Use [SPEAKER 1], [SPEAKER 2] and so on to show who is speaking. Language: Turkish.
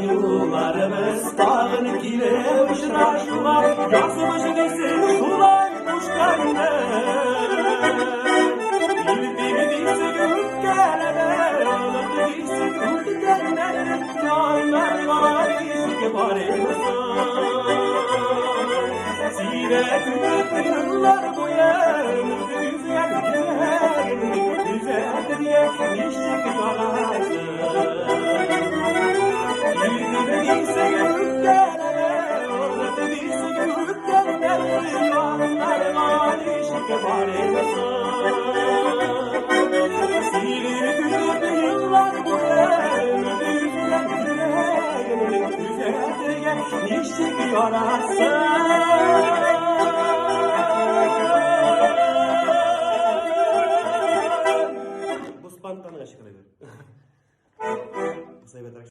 [SPEAKER 1] Yollarımız dağın gire uçlar şular yazmış desin sulaymış kaynar İldirdiyse gök gelene Ağladıysa gök gelene Canlar var ki barımızın Zire küçük yıllar boyun Güzel diye işlik yalasın İldirdiyse gök gelene Ağladıysa gök gelene Canlar var ki barımızın Zire küçük yıllar boyun Güzel diye işlik yalasın Спонтанно, я считаю.